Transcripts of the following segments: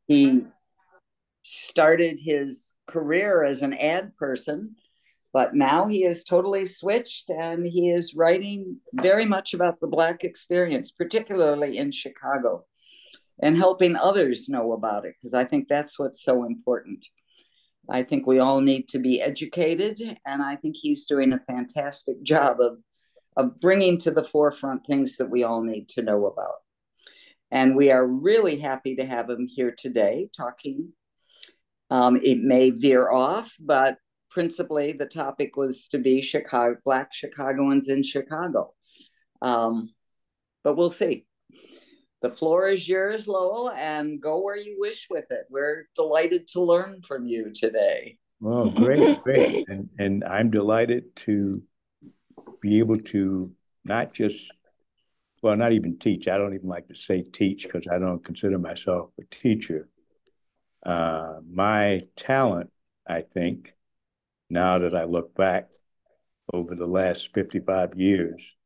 He started his career as an ad person, but now he is totally switched and he is writing very much about the Black experience, particularly in Chicago, and helping others know about it, because I think that's what's so important. I think we all need to be educated, and I think he's doing a fantastic job of bringing to the forefront things that we all need to know about. And we are really happy to have him here today talking. It may veer off, but principally the topic was to be Black Chicagoans in Chicago. But we'll see. The floor is yours, Lowell, and go where you wish with it. We're delighted to learn from you today. Oh, great, great. And I'm delighted to be able to not just, well, not even teach. I don't even like to say teach because I don't consider myself a teacher. My talent, I think, now that I look back over the last 55 years,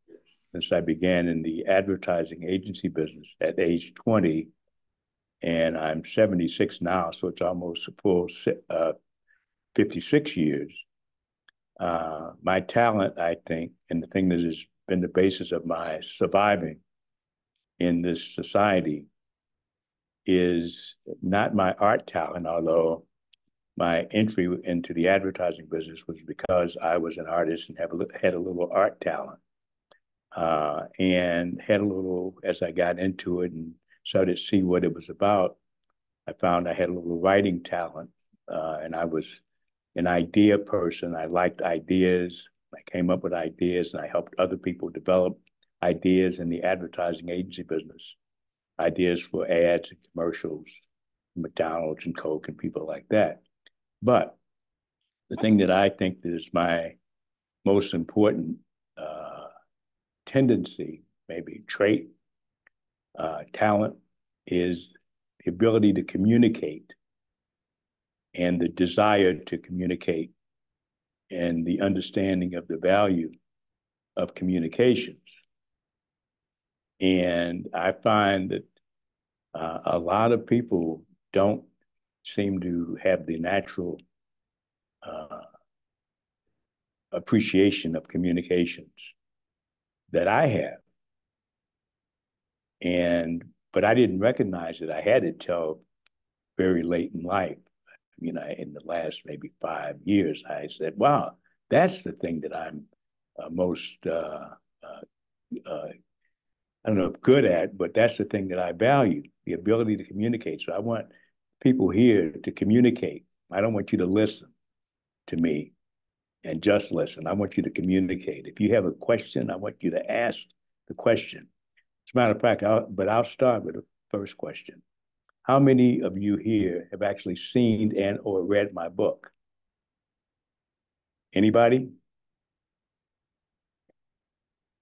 since I began in the advertising agency business at age 20, and I'm 76 now, so it's almost a full 56 years. My talent, I think, and the thing that has been the basis of my surviving in this society is not my art talent, although my entry into the advertising business was because I was an artist and had a little art talent. And had a little, as I got into it and started to see what it was about, I found I had a little writing talent, and I was an idea person. I liked ideas. I came up with ideas, and I helped other people develop ideas in the advertising agency business, ideas for ads and commercials, McDonald's and Coke and people like that. But the thing that I think is my most important tendency, maybe trait, talent, is the ability to communicate and the desire to communicate and the understanding of the value of communications. And I find that a lot of people don't seem to have the natural appreciation of communications that I have. But I didn't recognize that I had it till very late in life. In the last maybe 5 years, I said, wow, that's the thing that I'm most, I don't know if good at, but that's the thing that I value, the ability to communicate. So I want people here to communicate. I don't want you to listen to me and just listen. I want you to communicate. If you have a question, I want you to ask the question. As a matter of fact, I'll start with the first question. How many of you here have actually seen and or read my book? Anybody?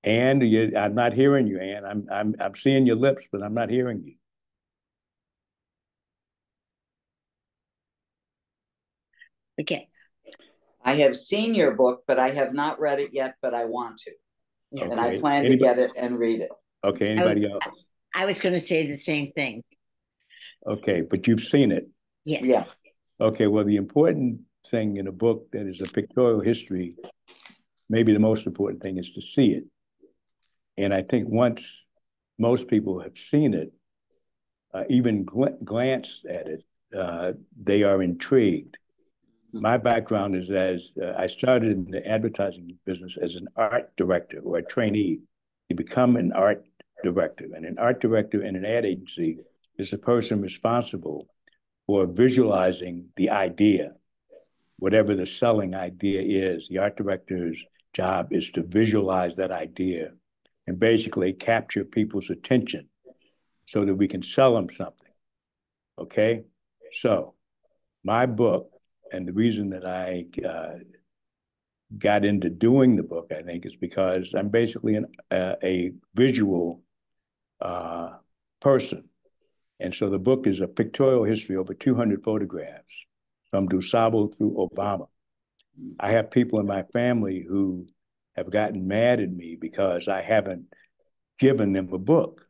And I'm not hearing you, Ann. I'm seeing your lips, but I'm not hearing you. Okay. I have seen your book, but I have not read it yet, but I want to. Yeah. Okay. And I plan to get it and read it. Okay, anybody else? I was going to say the same thing. Okay, but you've seen it. Yes. Yeah. Okay, well, the important thing in a book that is a pictorial history, maybe the most important thing is to see it. And I think once most people have seen it, even glanced at it, they are intrigued. My background is I started in the advertising business as an art director or a trainee. You become an art director, and an art director in an ad agency is the person responsible for visualizing the idea, whatever the selling idea is. The art director's job is to visualize that idea and basically capture people's attention so that we can sell them something. Okay? So my book, and the reason that I got into doing the book, I think, is because I'm basically a visual person. And so the book is a pictorial history, over 200 photographs from DuSable through Obama. I have people in my family who have gotten mad at me because I haven't given them a book.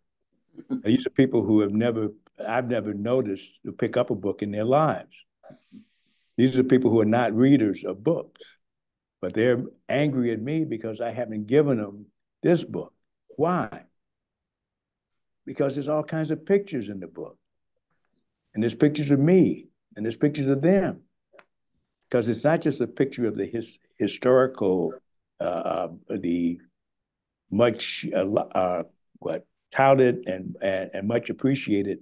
These are people who have never I've never noticed to pick up a book in their lives. These are people who are not readers of books, but they're angry at me because I haven't given them this book. Why? Because there's all kinds of pictures in the book. And there's pictures of me, and there's pictures of them. Because it's not just a picture of the historical, the much touted and much appreciated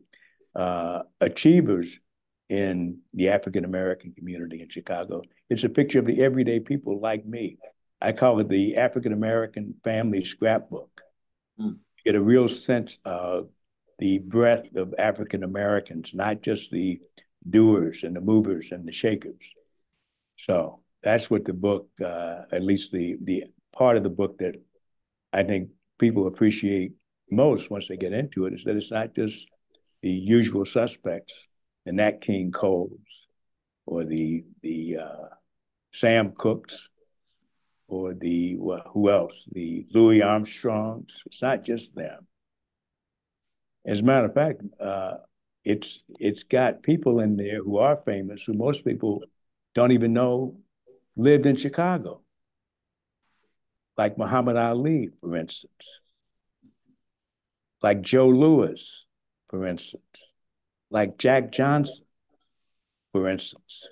achievers in the African American community in Chicago. It's a picture of the everyday people like me. I call it the African American family scrapbook. You get a real sense of the breadth of African Americans, not just the doers and the movers and the shakers. So that's what the book, at least the part of the book that I think people appreciate most once they get into it, is that it's not just the usual suspects, the Nat King Coles, or the Sam Cookes, or who else? The Louis Armstrongs. It's not just them. As a matter of fact, it's got people in there who are famous, who most people don't even know lived in Chicago, like Muhammad Ali, for instance, like Joe Louis, for instance, like Jack Johnson, for instance.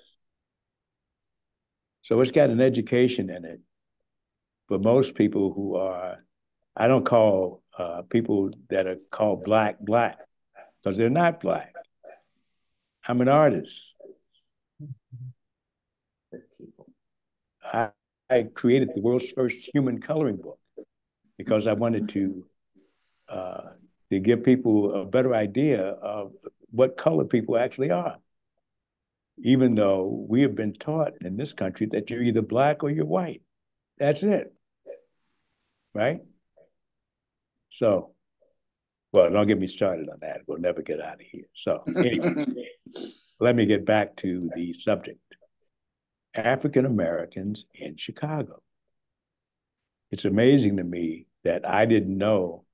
So it's got an education in it for most people who are, I don't call people that are called black, because they're not black. I'm an artist. I created the world's first human coloring book because I wanted to give people a better idea of what color people actually are. Even though we have been taught in this country that you're either black or you're white. That's it, right? So, well, don't get me started on that. We'll never get out of here. So anyway, let me get back to the subject. African Americans in Chicago. It's amazing to me that I didn't know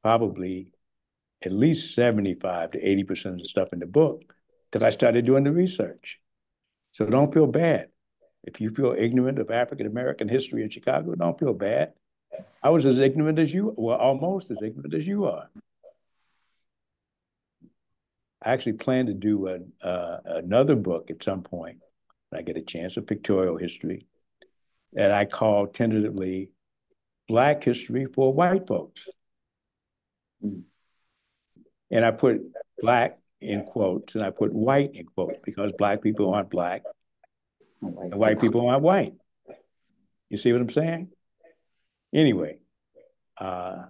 probably at least 75 to 80% of the stuff in the book because I started doing the research. So don't feel bad. If you feel ignorant of African American history in Chicago, don't feel bad. I was as ignorant as you, well, almost as ignorant as you are. I actually plan to do another book at some point when I get a chance, of pictorial history, that I call tentatively Black History for White Folks. And I put black in quotes and I put white in quotes because Black people aren't black and white people aren't white. You see what I'm saying? Anyway, I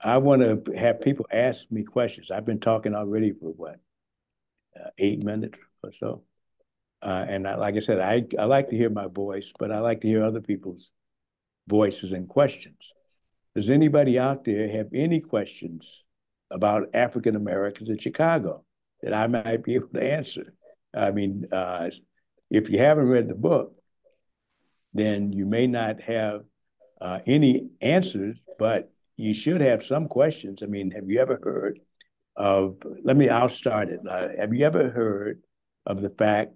want to have people ask me questions. I've been talking already for what, 8 minutes or so. And like I said, I like to hear my voice, but I like to hear other people's voices and questions. Does anybody out there have any questions about African Americans in Chicago that I might be able to answer? I mean, if you haven't read the book, then you may not have any answers, but you should have some questions. I mean, have you ever heard of, I'll start it. Have you ever heard of the fact,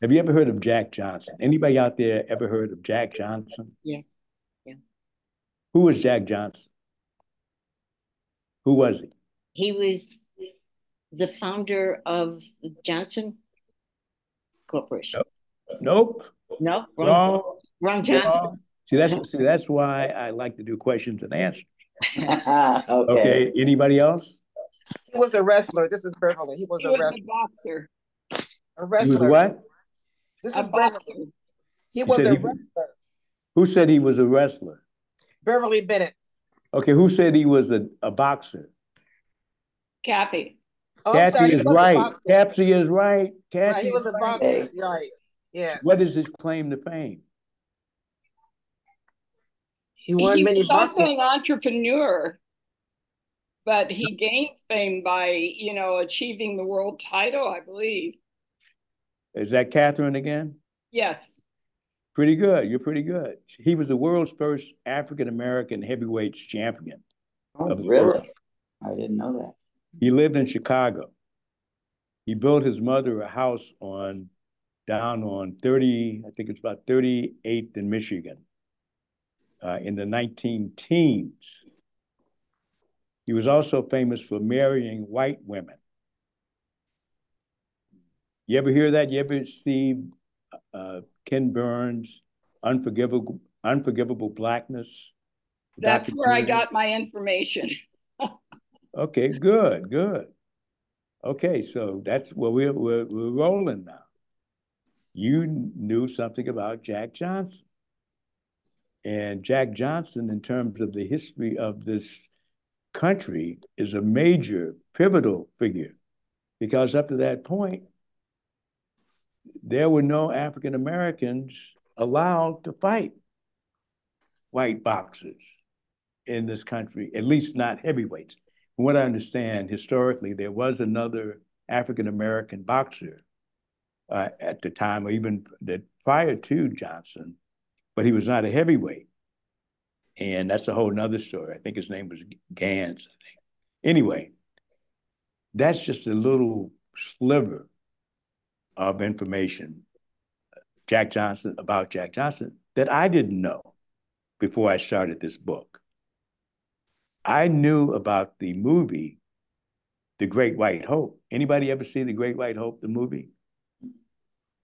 have you ever heard of Jack Johnson? Anybody out there ever heard of Jack Johnson? Yes. Yeah. Who was Jack Johnson? Who was he? He was the founder of Johnson Corporation. Nope. No, wrong Johnson. Wrong. See, that's why I like to do questions and answers. Okay. Anybody else? He was a wrestler. This is Beverly. He was a wrestler. A boxer. A wrestler. He was what? This A is boxer. Beverly. He was a wrestler. Who said he was a wrestler? Beverly Bennett. Okay, who said he was a boxer? Kathy. Oh, Kathy is right. Kathy is right. Kathy right. He was a boxer. Right. Yes. What is his claim to fame? He won many was also boxing. an entrepreneur, but he gained fame by, achieving the world title, I believe. Is that Catherine again? Yes. Pretty good. You're pretty good. He was the world's first African-American heavyweight champion. Oh, really? I didn't know that. He lived in Chicago. He built his mother a house down on 30, I think it's about 38th in Michigan, in the 19 teens. He was also famous for marrying white women. You ever hear that? You ever see Ken Burns' Unforgivable Blackness? That's where I got my information. Okay, good, good. Okay, so that's where we're rolling now. You knew something about Jack Johnson. And Jack Johnson, in terms of the history of this country, is a major pivotal figure, because up to that point, there were no African Americans allowed to fight white boxers in this country, at least not heavyweights. From what I understand, historically, there was another African American boxer at the time, or even prior to Johnson, but he was not a heavyweight. And that's a whole nother story. I think his name was Gans, I think. Anyway, that's just a little sliver of information about Jack Johnson that I didn't know before I started this book. I knew about the movie, The Great White Hope. Anybody ever see The Great White Hope, the movie?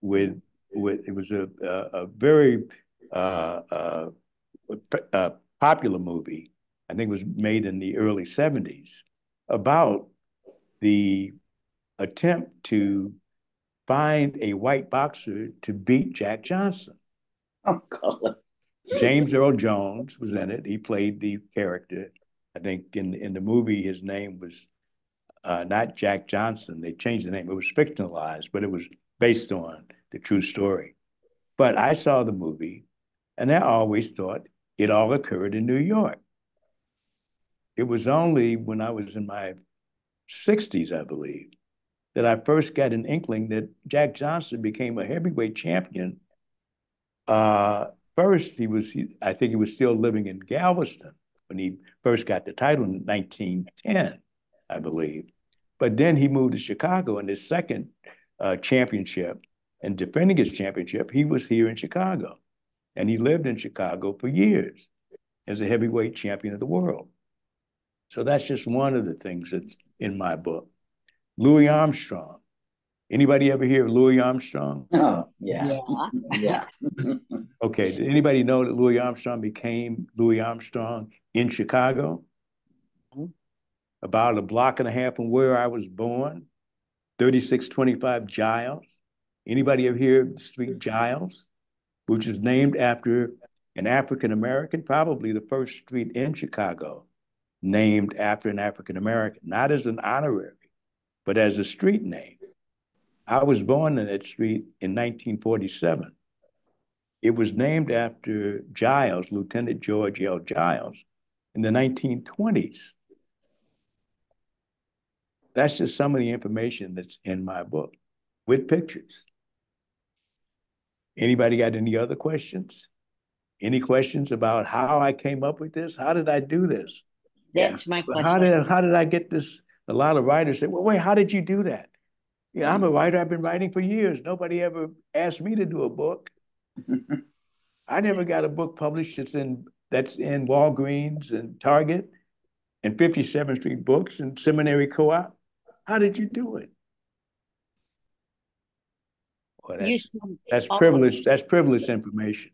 It was a very popular movie. I think it was made in the early 70s, about the attempt to find a white boxer to beat Jack Johnson. Oh, God. James Earl Jones was in it. He played the character. I think in the movie, his name was not Jack Johnson. They changed the name. It was fictionalized, but it was based on the true story. But I saw the movie, and I always thought it all occurred in New York. It was only when I was in my 60s, I believe, that I first got an inkling that Jack Johnson became a heavyweight champion. First, I think he was still living in Galveston when he first got the title in 1910, I believe. But then he moved to Chicago, and his second championship, and defending his championship, he was here in Chicago. And he lived in Chicago for years as a heavyweight champion of the world. So that's just one of the things that's in my book. Louis Armstrong. Anybody ever hear of Louis Armstrong? Oh, yeah. Yeah. Okay, did anybody know that Louis Armstrong became Louis Armstrong in Chicago? About a block and a half from where I was born, 3625 Giles. Anybody ever hear of the street Giles, which is named after an African-American, probably the first street in Chicago, named after an African-American, not as an honorary, but as a street name. I was born in that street in 1947. It was named after Giles, Lieutenant George L. Giles, in the 1920s. That's just some of the information that's in my book with pictures. Anybody got any other questions? Any questions about how I came up with this? How did I do this? That's my question. How did I get this? A lot of writers say, well, wait, how did you do that? Yeah, I'm a writer. I've been writing for years. Nobody ever asked me to do a book. I never got a book published that's in Walgreens and Target and 57th Street Books and Seminary Co-op. How did you do it? Well, that's privileged. That's privileged information.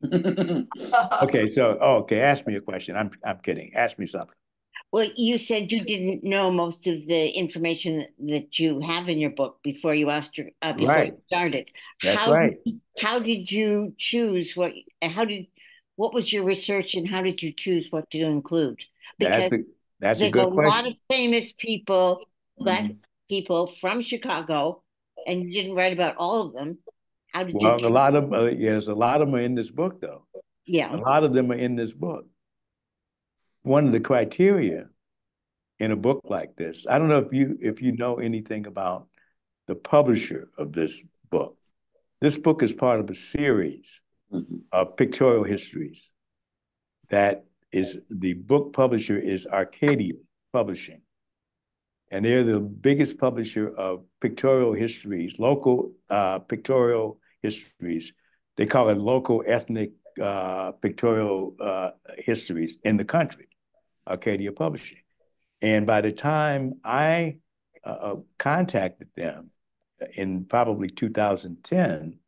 Okay, ask me a question. I'm kidding. Ask me something. Well, you said you didn't know most of the information that you have in your book before you you started. That's right. How did you choose what was your research, and how did you choose what to include? Because that's a good question. There's a lot of famous people, Black people from Chicago, and you didn't write about all of them. How did you? Well, a lot of them are in this book, though. Yeah, a lot of them are in this book. One of the criteria in a book like this, I don't know if you know anything about the publisher of this book. This book is part of a series of pictorial histories that is, the book publisher is Arcadia Publishing. and they're the biggest publisher of pictorial histories, local pictorial histories. They call it local ethnic pictorial histories in the country, Arcadia Publishing. And by the time I contacted them in probably 2010,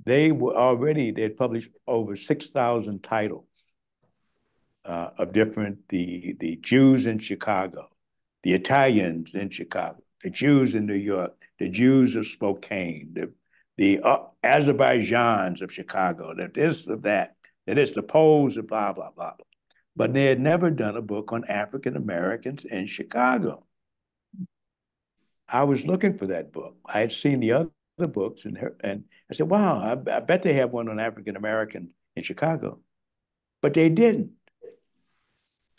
they had published over 6,000 titles of different, the Jews in Chicago, the Italians in Chicago, the Jews in New York, the Jews of Spokane, the Azerbaijans of Chicago, that this, of that it's the Poles, of blah, blah, blah. But they had never done a book on African Americans in Chicago. I was looking for that book. I had seen the other books, and I said, wow, I bet they have one on African Americans in Chicago. But they didn't.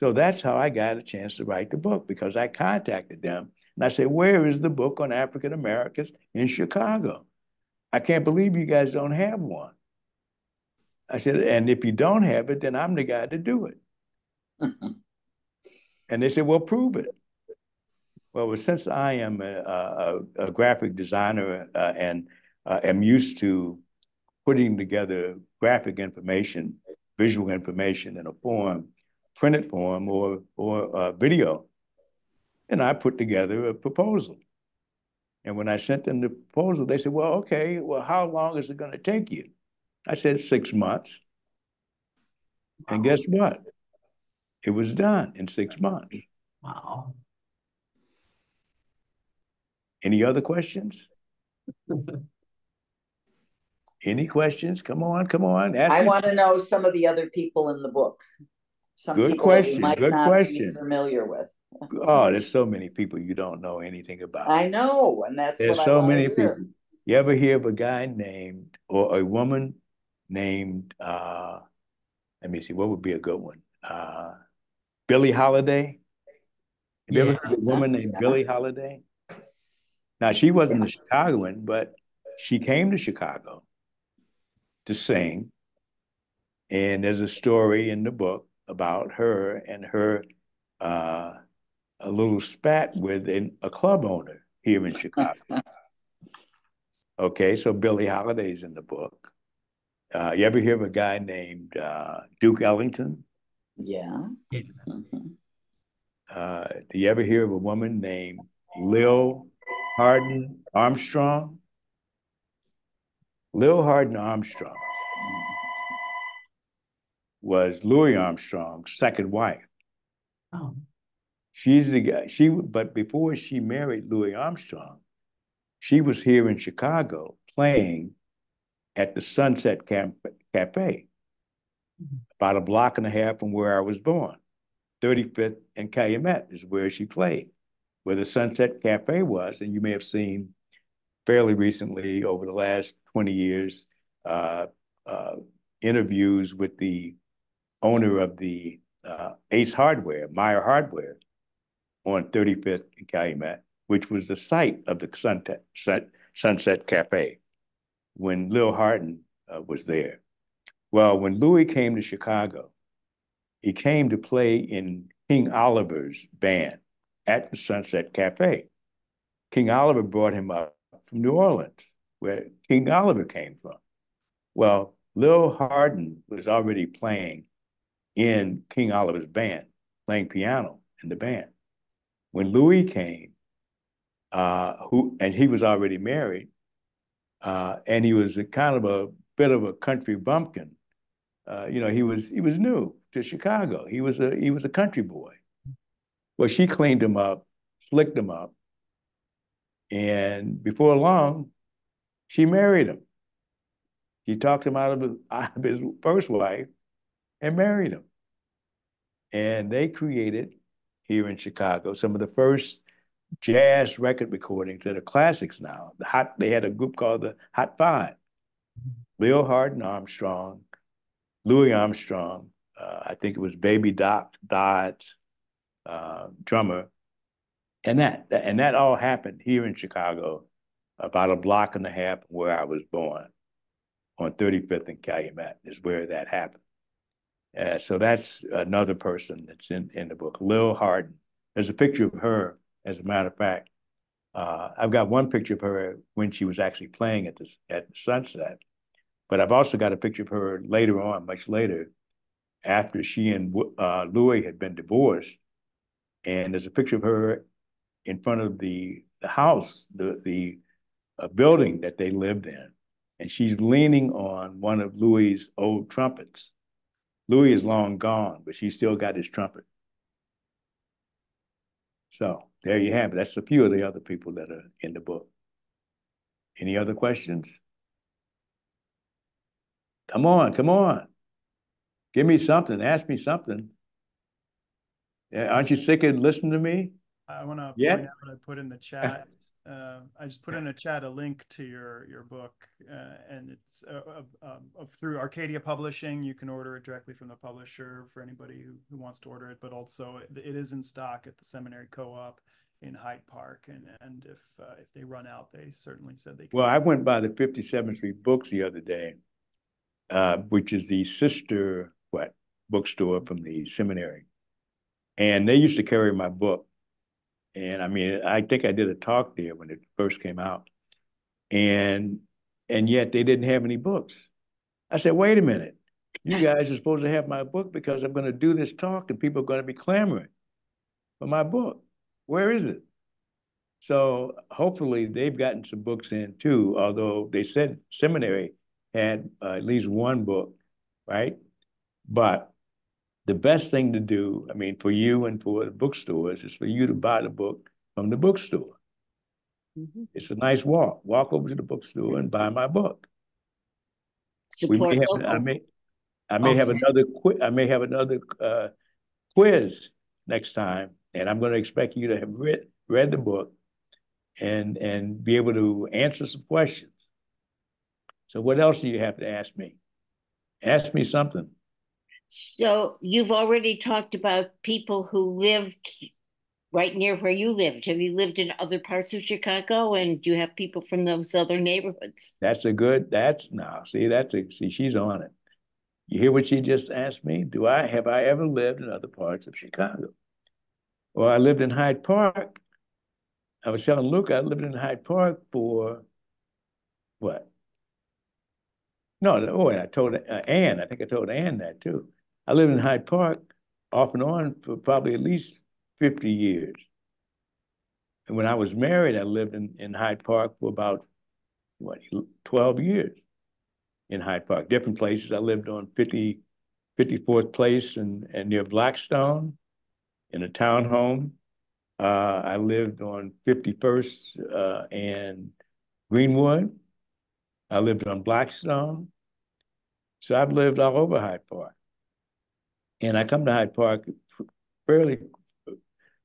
So that's how I got a chance to write the book, because I contacted them and I said, where is the book on African Americans in Chicago? I can't believe you guys don't have one. I said, and if you don't have it, then I'm the guy to do it. And they said, well, prove it. Well, since I am a graphic designer and am used to putting together graphic information, visual information in a form, printed form or video, and I put together a proposal. And when I sent them the proposal, they said, well, okay, well, how long is it going to take you? I said, 6 months. Wow. And guess what? It was done in 6 months. Wow. Any other questions? Any questions? Come on, come on. I want to know some of the other people in the book. Some good people question. that you might good not question. be familiar with. Oh, there's so many people you don't know anything about. I know, and that's there's what so I want many to hear. people. You ever hear of a guy named, or a woman named, let me see, what would be a good one? Billie Holiday. Have you ever heard of a woman named Billie Holiday? Now, she wasn't a Chicagoan, but she came to Chicago to sing. And there's a story in the book about her and her a little spat with a club owner here in Chicago. Okay, so Billie Holiday's in the book. You ever hear of a guy named Duke Ellington? Yeah. Do you ever hear of a woman named Lil Hardin Armstrong? Lil Hardin Armstrong was Louis Armstrong's second wife. Oh. She's the guy. But before she married Louis Armstrong, she was here in Chicago playing at the Sunset Cafe, about a block and a half from where I was born. 35th and Calumet is where she played, where the Sunset Cafe was. And you may have seen fairly recently, over the last 20 years, interviews with the owner of the Ace Hardware, Meyer Hardware, on 35th and Calumet, which was the site of the Sunset Cafe when Lil Hardin was there. Well, when Louis came to Chicago, he came to play in King Oliver's band at the Sunset Cafe. King Oliver brought him up from New Orleans, where King Oliver came from. Well, Lil Hardin was already playing in King Oliver's band, playing piano in the band. When Louis came, and he was already married, and he was a kind of a bit of a country bumpkin. He was new to Chicago. He was a country boy. Well, she cleaned him up, slicked him up, and before long, she married him. She talked him out of his first wife and married him. And they created here in Chicago some of the first jazz record recordings that are classics now. They had a group called the Hot Five. Lil Hardin Armstrong, Louis Armstrong, I think it was Baby Doc Dodds, drummer, and that all happened here in Chicago, about a block and a half where I was born, on 35th and Calumet is where that happened. So that's another person that's in the book, Lil Hardin. There's a picture of her As a matter of fact, I've got one picture of her when she was actually playing at Sunset, but I've also got a picture of her later on, much later, after she and Louis had been divorced. And there's a picture of her in front of the house, the building that they lived in. And she's leaning on one of Louis's old trumpets. Louis is long gone, but she's still got his trumpet. So there you have it. That's a few of the other people that are in the book. Any other questions? Come on, come on. Give me something. Ask me something. Aren't you sick of listening to me? I want to Yeah. point out what I put in the chat. I just put in a chat a link to your book, and it's through Arcadia Publishing. You can order it directly from the publisher for anybody who wants to order it, but also it is in stock at the Seminary Co-op in Hyde Park, and if they run out, they certainly said they can. Well, I went by the 57th Street Books the other day, which is the sister bookstore from the seminary, and they used to carry my book. And I mean, I think I did a talk there when it first came out, and yet they didn't have any books. I said, wait a minute, you guys are supposed to have my book because I'm going to do this talk and people are going to be clamoring for my book. Where is it? So hopefully they've gotten some books in too, although they said seminary had at least one book, right? But the best thing to do, I mean, for you and for the bookstores is for you to buy the book from the bookstore. Mm-hmm. It's a nice walk. Walk over to the bookstore and buy my book. Support I may have another quiz next time, and I'm going to expect you to have read the book and be able to answer some questions. So what else do you have to ask me? Ask me something. So you've already talked about people who lived right near where you lived. Have you lived in other parts of Chicago, and do you have people from those other neighborhoods? See, she's on it. You hear what she just asked me? Have I ever lived in other parts of Chicago? Well, I lived in Hyde Park. I was telling Luke I lived in Hyde Park for what? No, and I told Ann, I think I told Ann that too. I lived in Hyde Park off and on for probably at least 50 years. And when I was married, I lived in Hyde Park for about, 12 years in Hyde Park. Different places. I lived on 54th Place and near Blackstone in a townhome. I lived on 51st and Greenwood. I lived on Blackstone. So I've lived all over Hyde Park. And I come to Hyde Park fairly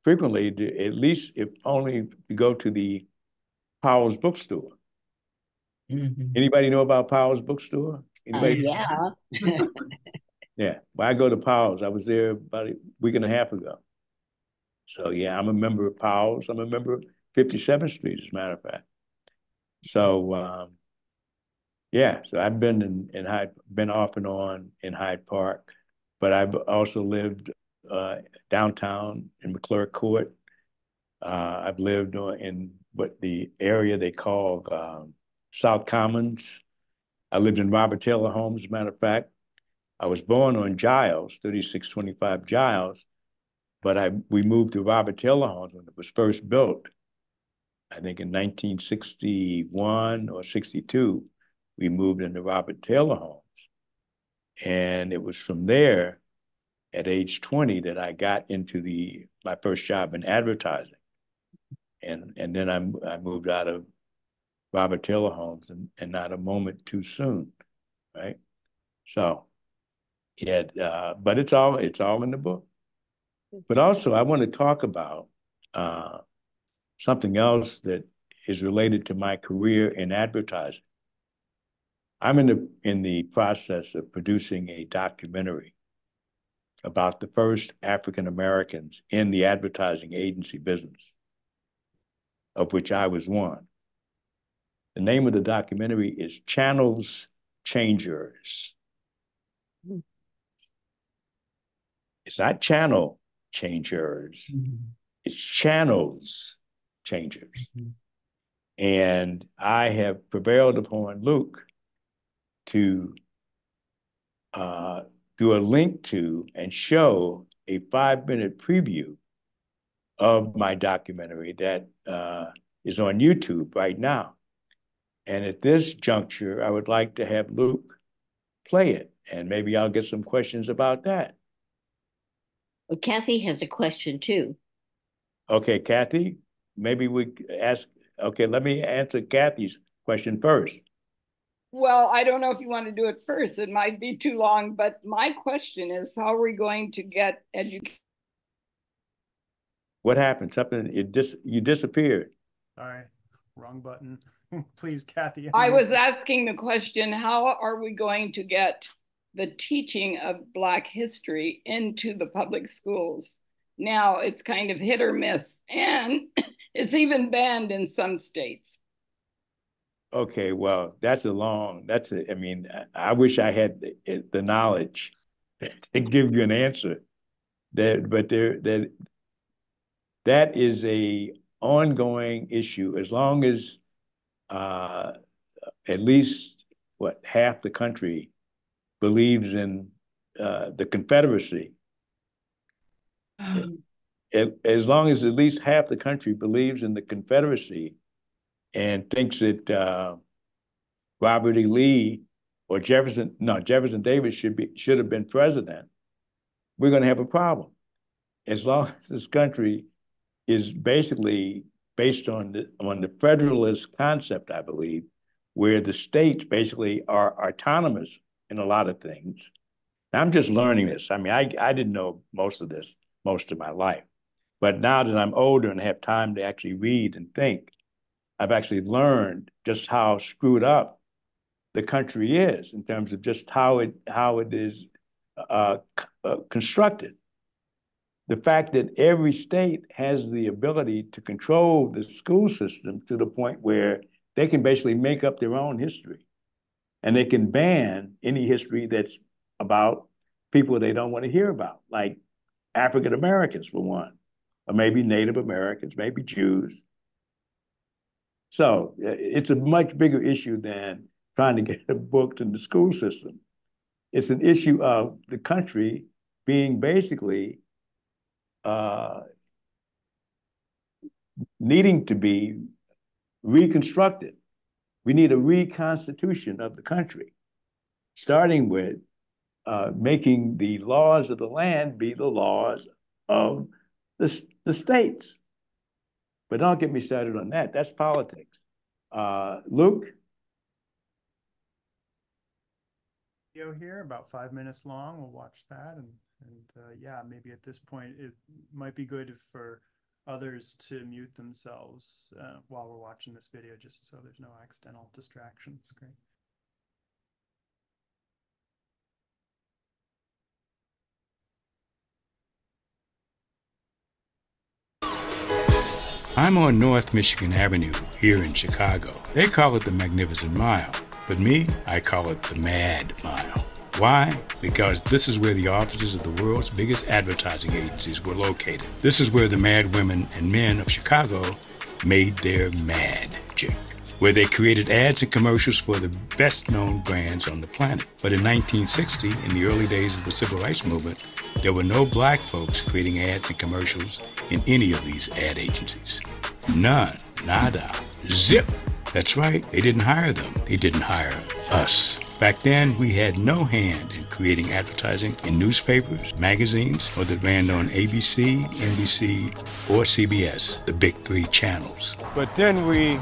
frequently, at least if only to go to the Powell's bookstore. Mm-hmm. Anybody know about Powell's bookstore? Yeah. Yeah, well, I go to Powell's. I was there about a week and a half ago. So yeah, I'm a member of Powell's. I'm a member of 57th Street, as a matter of fact. So yeah, so I've been been off and on in Hyde Park, but I've also lived downtown in McClure Court. I've lived in what the area they call South Commons. I lived in Robert Taylor Homes, as a matter of fact. I was born on Giles, 3625 Giles, but we moved to Robert Taylor Homes when it was first built. I think in 1961 or 62, we moved into Robert Taylor Homes. And it was from there at age 20 that I got into my first job in advertising. And then I moved out of Robert Taylor Homes and not a moment too soon, right? So yeah, but it's all in the book. But also I want to talk about something else that is related to my career in advertising. I'm in the process of producing a documentary about the first African Americans in the advertising agency business, of which I was one. The name of the documentary is Channels Changers. It's not Channel Changers. Mm-hmm. it's channels changers. And I have prevailed upon Luke to do a link to and show a 5-minute preview of my documentary that is on YouTube right now. And at this juncture, I would like to have Luke play it, and maybe I'll get some questions about that. Well, Kathy has a question too. Okay, Kathy, maybe we ask, okay, let me answer Kathy's question first. Well, I don't know if you want to do it first. It might be too long, but my question is, how are we going to get education? What happened? Something, you disappeared. Sorry, wrong button. Please, Kathy. I was asking the question, how are we going to get the teaching of Black history into the public schools? Now it's kind of hit or miss, and it's even banned in some states. Okay, well, I mean, I wish I had the knowledge to give you an answer. That is a ongoing issue as long as at least half the country believes in the Confederacy. As long as at least half the country believes in the Confederacy and thinks that Robert E. Lee or Jefferson Davis should have been president, we're going to have a problem. As long as this country is basically based on the federalist concept, I believe, where the states basically are autonomous in a lot of things. I'm just learning this. I mean, I didn't know most of this most of my life. But now that I'm older and have time to actually read and think, I've actually learned just how screwed up the country is in terms of just how it is constructed. The fact that every state has the ability to control the school system to the point where they can basically make up their own history. And they can ban any history that's about people they don't want to hear about, like African Americans, for one, or maybe Native Americans, maybe Jews. So it's a much bigger issue than trying to get the books in the school system. It's an issue of the country being basically needing to be reconstructed. We need a reconstitution of the country, starting with making the laws of the land be the laws of the states. But don't get me started on that. That's politics. Luke? Video here, about 5 minutes long. We'll watch that. And yeah, maybe at this point, it might be good for others to mute themselves while we're watching this video, just so there's no accidental distractions. Great. I'm on North Michigan Avenue here in Chicago. They call it the Magnificent Mile, but me, I call it the Mad Mile. Why? Because this is where the offices of the world's biggest advertising agencies were located. This is where the mad women and men of Chicago made their magic, where they created ads and commercials for the best-known brands on the planet. But in 1960, in the early days of the Civil Rights Movement, there were no black folks creating ads and commercials in any of these ad agencies. None. Nada. Zip. That's right. They didn't hire them. They didn't hire us. Back then, we had no hand in creating advertising in newspapers, magazines, or that ran on ABC, NBC, or CBS, the big three channels. But then we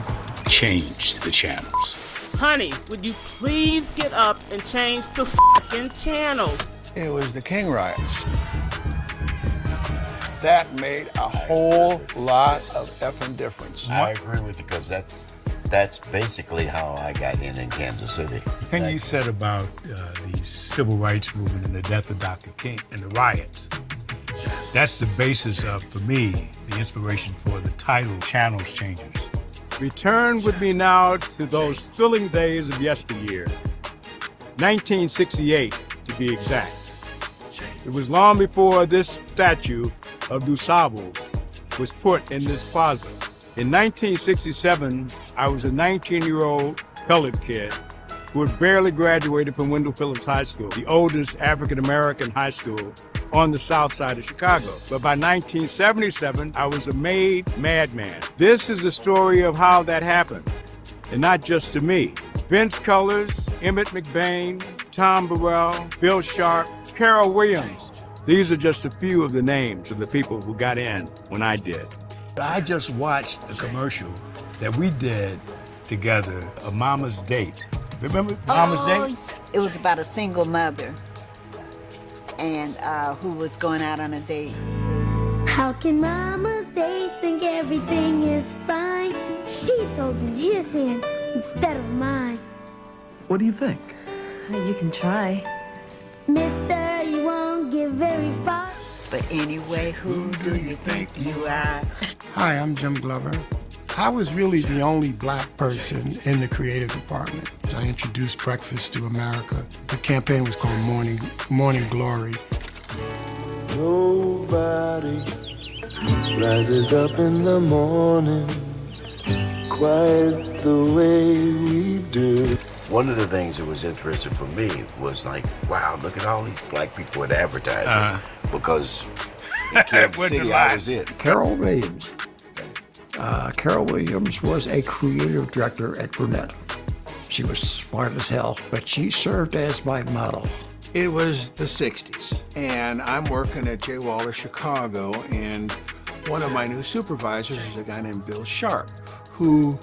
changed the channels. Honey, would you please get up and change the fucking channel? It was the King riots. That made a whole lot of effing difference. I agree with you, because that's basically how I got in Kansas City. The thing you said about the civil rights movement and the death of Dr. King and the riots, that's the basis of, for me, the inspiration for the title, Channels Changers. Return with me now to those thrilling days of yesteryear, 1968 to be exact. It was long before this statue of DuSable was put in this plaza. In 1967, I was a 19-year-old colored kid who had barely graduated from Wendell Phillips High School, the oldest African-American high school on the south side of Chicago. But by 1977, I was a made madman. This is the story of how that happened, and not just to me. Vince Cullors, Emmett McBain, Tom Burrell, Bill Sharp, Carol Williams. These are just a few of the names of the people who got in when I did. I just watched a commercial that we did together, a Mama's Date. Remember Mama's Date? It was about a single mother and who was going out on a date. How can Mama's Day think everything is fine? She's holding his hand instead of mine. What do you think? You can try. Mister, you won't get very far. But anyway, who do you think you are? Hi, I'm Jim Glover. I was really the only black person in the creative department. I introduced breakfast to America. The campaign was called Morning Glory. Nobody rises up in the morning quite the way we do. One of the things that was interesting for me was like, wow, look at all these black people in advertising. Because in Kansas City, I was it. Carol Williams. Carol Williams was a creative director at Burnett. She was smart as hell, but she served as my model. It was the 60s, and I'm working at J. Waller, Chicago, and one of my new supervisors is a guy named Bill Sharp, who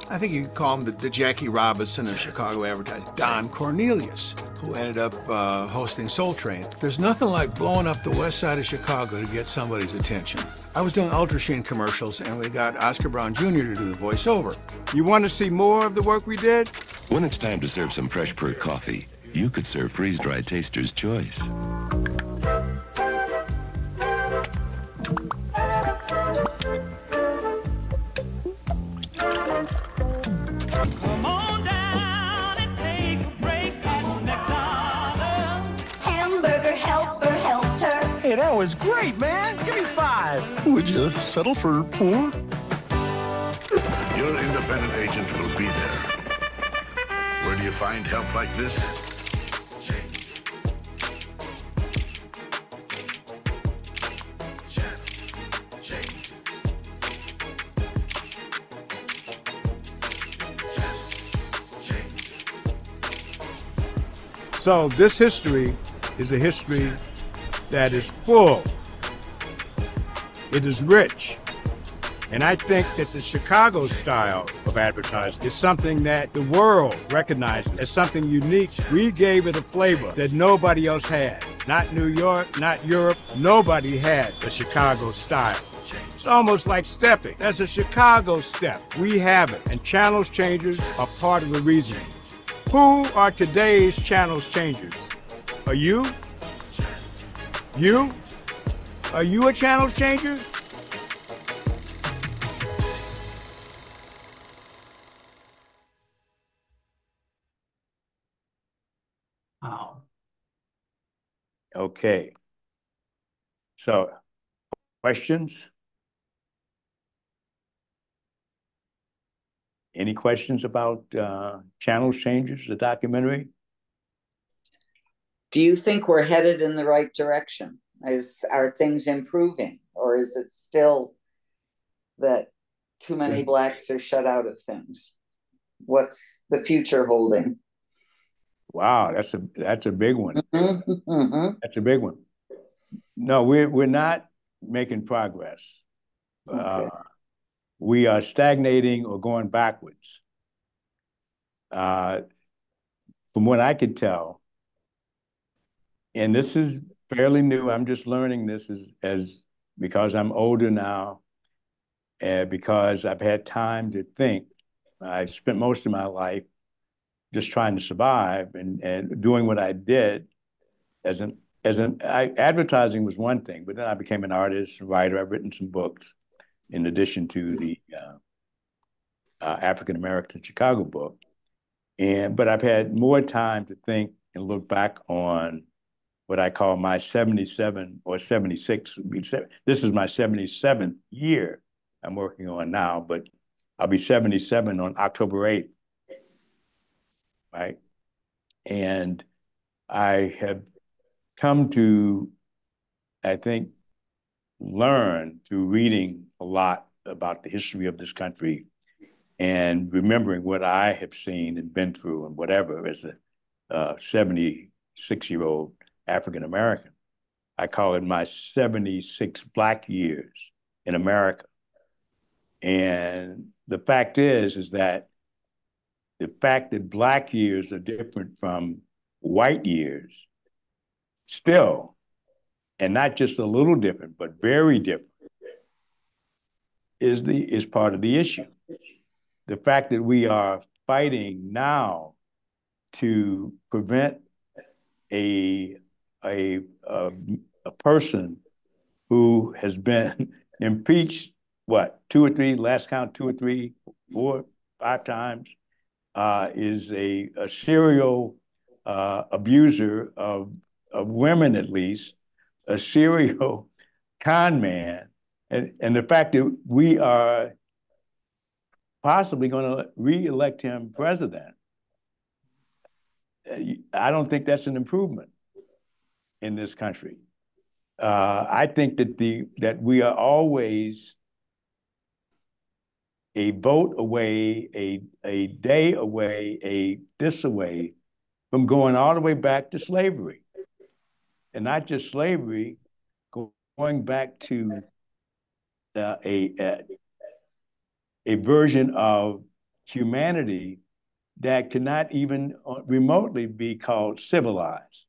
I think you could call him the Jackie Robinson of Chicago advertising. Don Cornelius, who ended up hosting Soul Train. There's nothing like blowing up the west side of Chicago to get somebody's attention. I was doing Ultra Sheen commercials, and we got Oscar Brown Jr. to do the voiceover. You want to see more of the work we did? When it's time to serve some fresh brewed coffee, you could serve freeze-dried Taster's Choice. Come on down and take a break at McDonald's. Hamburger helper helped her. Hey, that was great, man. Give me 5. Would you settle for 4? Your independent agent will be there. Where do you find help like this? So this history is a history that is full. It is rich. And I think that the Chicago style of advertising is something that the world recognizes as something unique. We gave it a flavor that nobody else had. Not New York, not Europe. Nobody had the Chicago style. It's almost like stepping. That's a Chicago step. We have it. And channels changers are part of the reason. Who are today's channels changers? Are you? You? Are you a channels changer? Wow. Okay. So, questions? Any questions about Channels Changers, the documentary? Do you think we're headed in the right direction? Are things improving? Or is it still that too many blacks are shut out of things? What's the future holding? Wow, that's a big one. Mm-hmm. That's a big one. No, we're not making progress. Okay. We are stagnating or going backwards. From what I could tell, and this is fairly new, I'm just learning this as because I'm older now, and because I've had time to think. I spent most of my life just trying to survive and doing what I did advertising was one thing, but then I became an artist, a writer. I've written some books in addition to the African American Chicago book. But I've had more time to think and look back on what I call my 77 or 76. This is my 77th year I'm working on now, but I'll be 77 on October 8th, right? And I have come to, I think, learn through reading a lot about the history of this country and remembering what I have seen and been through and whatever as a 76-year-old African American. I call it my 76 Black years in America. And the fact is that the fact that Black years are different from white years still, and not just a little different, but very different, is part of the issue. The fact that we are fighting now to prevent a person who has been impeached, what, 2 or 3, last count, 2 or 3, 4, 5 times, is a serial abuser of women, at least, a serial con man. And the fact that we are possibly going to re-elect him president, I don't think that's an improvement in this country. I think that we are always a vote away, a day away, this away from going all the way back to slavery. And not just slavery, going back to a version of humanity that cannot even remotely be called civilized.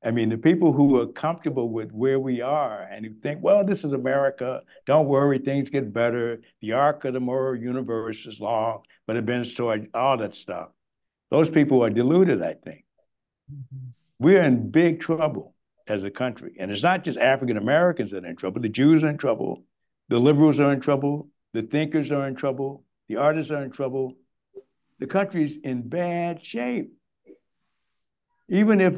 I mean, the people who are comfortable with where we are and who think, well, this is America, don't worry, things get better, the arc of the moral universe is long, but it bends toward all that stuff. Those people are deluded, I think. We're in big trouble as a country. And it's not just African Americans that are in trouble. The Jews are in trouble. The liberals are in trouble. The thinkers are in trouble. The artists are in trouble. The country's in bad shape. Even if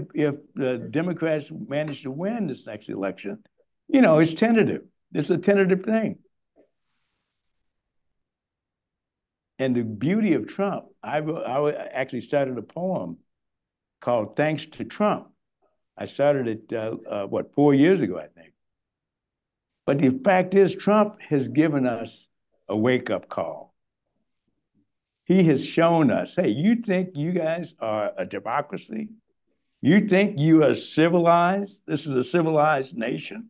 the Democrats manage to win this next election, you know, it's tentative. It's a tentative thing. And the beauty of Trump, I actually started a poem called Thanks to Trump. I started it, 4 years ago, I think. But the fact is, Trump has given us a wake-up call. He has shown us, hey, you think you guys are a democracy? You think you are civilized? This is a civilized nation?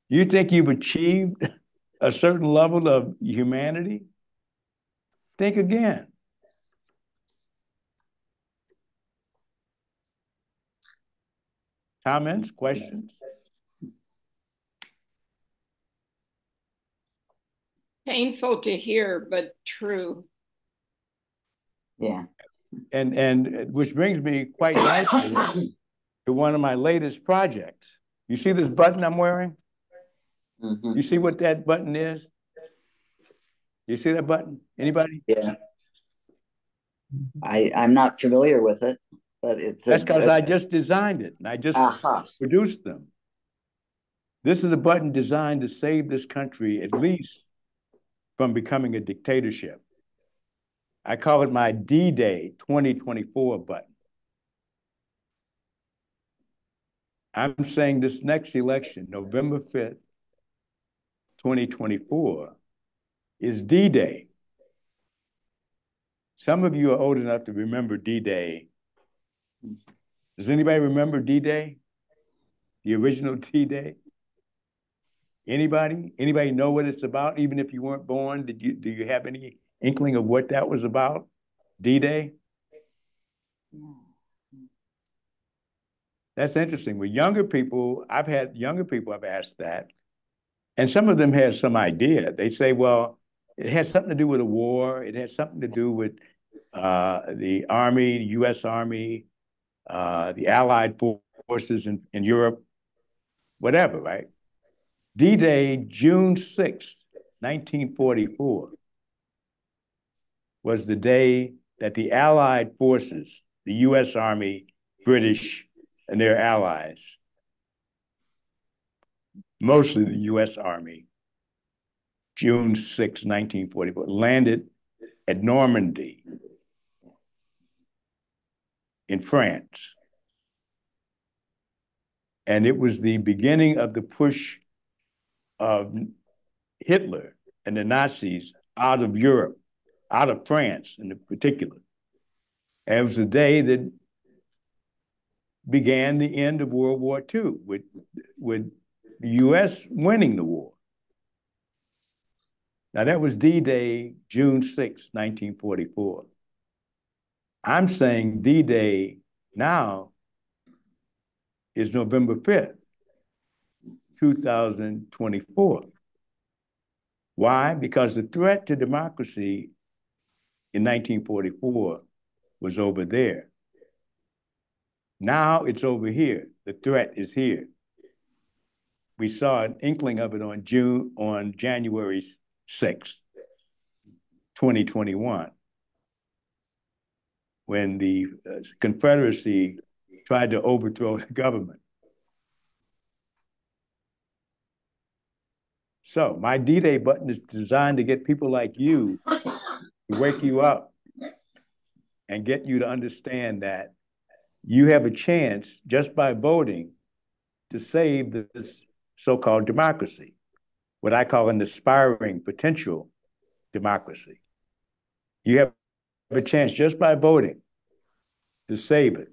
You think you've achieved a certain level of humanity? Think again. Comments, questions? Painful to hear, but true. Yeah. And which brings me quite nicely to one of my latest projects. You see this button I'm wearing? Mm-hmm. You see what that button is? You see that button? Anybody? Yeah. I'm not familiar with it, but it's that's because I just designed it and I just produced them. This is a button designed to save this country at least from becoming a dictatorship. I call it my D-Day 2024 button. I'm saying this next election, November 5th, 2024, is D-Day. Some of you are old enough to remember D-Day. Does anybody remember D-Day? The original D-Day? Anybody? Anybody know what it's about? Even if you weren't born, do you have any inkling of what that was about? D-Day? That's interesting. With younger people, I've asked that, and some of them had some idea. They say, well, it had something to do with a war. It had something to do with the Army, the U.S. Army, the Allied forces in Europe, whatever, right? D-Day, June 6th, 1944, was the day that the Allied forces, the U.S. Army, British, and their allies, mostly the U.S. Army, June 6, 1944, landed at Normandy in France. And it was the beginning of the push of Hitler and the Nazis out of Europe, out of France in particular. And it was the day that began the end of World War II with the U.S. winning the war. Now that was D-Day, June 6, 1944. I'm saying D-Day now is November 5th, 2024. Why? Because the threat to democracy in 1944 was over there. Now it's over here. The threat is here. We saw an inkling of it on January 6th, 2021, when the Confederacy tried to overthrow the government. So my D-Day button is designed to get people like you, to wake you up and get you to understand that you have a chance just by voting to save this so-called democracy, what I call an aspiring potential democracy. You have a chance just by voting to save it.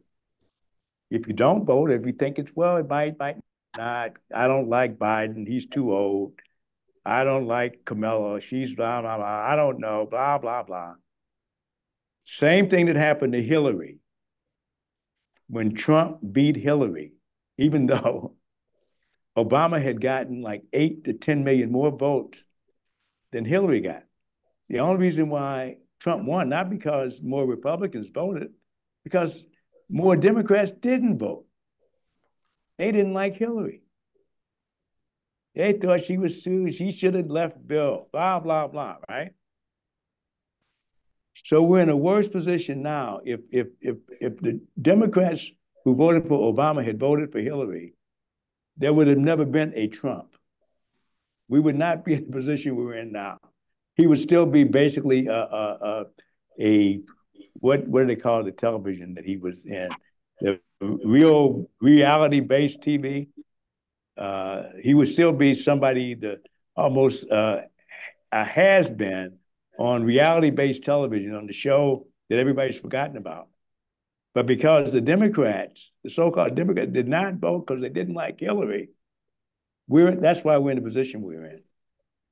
If you don't vote, if you think it's, well, it might not, I don't like Biden, he's too old. I don't like Kamala, she's blah, blah, blah, I don't know, blah, blah, blah. Same thing that happened to Hillary. When Trump beat Hillary, even though Obama had gotten like 8 to 10 million more votes than Hillary got. The only reason why Trump won, not because more Republicans voted, because more Democrats didn't vote. They didn't like Hillary. They thought she was sued, she should have left Bill, blah, blah, blah, right? So we're in a worse position now. If the Democrats who voted for Obama had voted for Hillary, there would have never been a Trump. We would not be in the position we're in now. He would still be basically what do they call the television that he was in? The real reality-based TV. He would still be somebody that almost a has-been on reality-based television, on the show that everybody's forgotten about. But because the Democrats, the so-called Democrats, did not vote because they didn't like Hillary, that's why we're in the position we're in.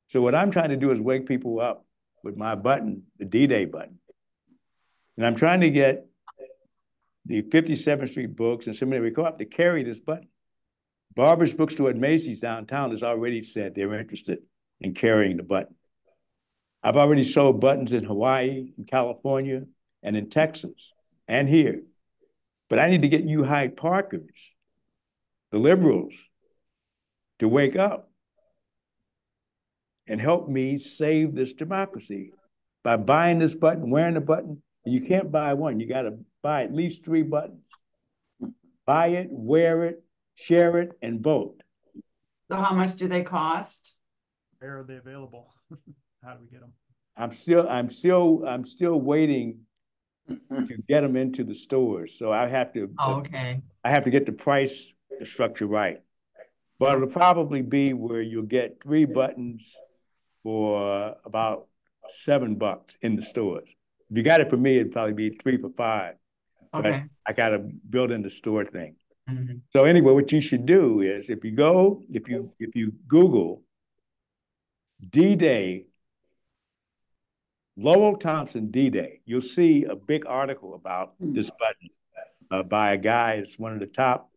So what I'm trying to do is wake people up with my button, the D-Day button. And I'm trying to get the 57th Street books and somebody we co-op to carry this button. Barbara's Bookstore at Macy's downtown has already said they're interested in carrying the button. I've already sold buttons in Hawaii, in California, and in Texas, and here. But I need to get you Hyde Parkers, the liberals, to wake up and help me save this democracy by buying this button, wearing the button. You can't buy one. You got to buy at least 3 buttons. Buy it, wear it, share it, and vote. So how much do they cost? Where are they available? How do we get them? I'm still waiting to get them into the stores. So I have to. Okay. I have to get the price structure right. But it'll probably be where you'll get 3 buttons for about $7 in the stores. If you got it for me, it'd probably be 3 for $5. Okay. But I got to build in the store thing. Mm-hmm. So anyway, what you should do is if you Google D-Day, Lowell Thompson D-Day, you'll see a big article about this button by a guy who's one of the top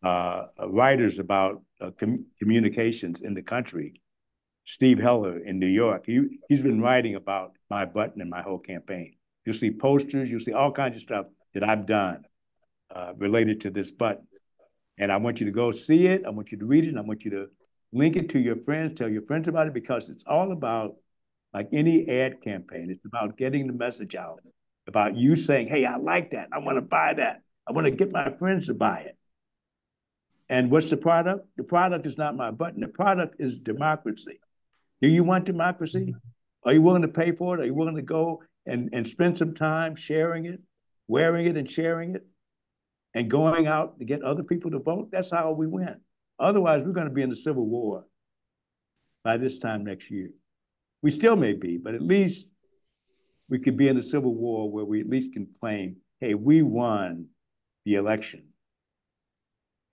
writers about communications in the country, Steve Heller in New York. He's been writing about my button and my whole campaign. You'll see posters, you'll see all kinds of stuff that I've done related to this button. And I want you to go see it, I want you to read it, and I want you to link it to your friends, tell your friends about it, because it's all about, like any ad campaign, it's about getting the message out, about you saying, hey, I like that, I want to buy that, I want to get my friends to buy it. And what's the product? The product is not my button. The product is democracy. Do you want democracy? Are you willing to pay for it? Are you willing to go and spend some time sharing it, wearing it and sharing it, and going out to get other people to vote? That's how we win. Otherwise, we're going to be in the Civil War by this time next year. We still may be, but at least we could be in a Civil War where we at least can claim, hey, we won the election.